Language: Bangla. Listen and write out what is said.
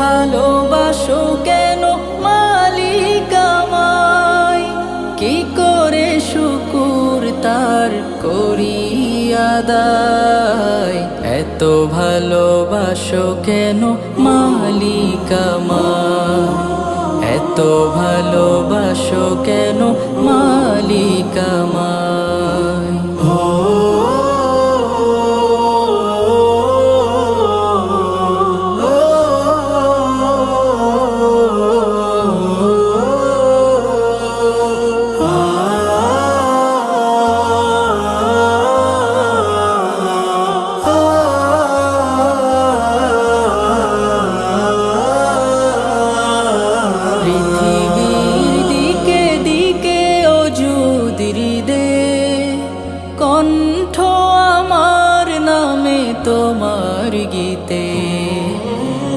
ভালোবাসো কেন মালিক আমায়? কি করে শুকুর তার করি আদায়? এত ভালোবাসো কেন মালিক আমায়? এত ভালোবাসো কেন মালিক আমায়?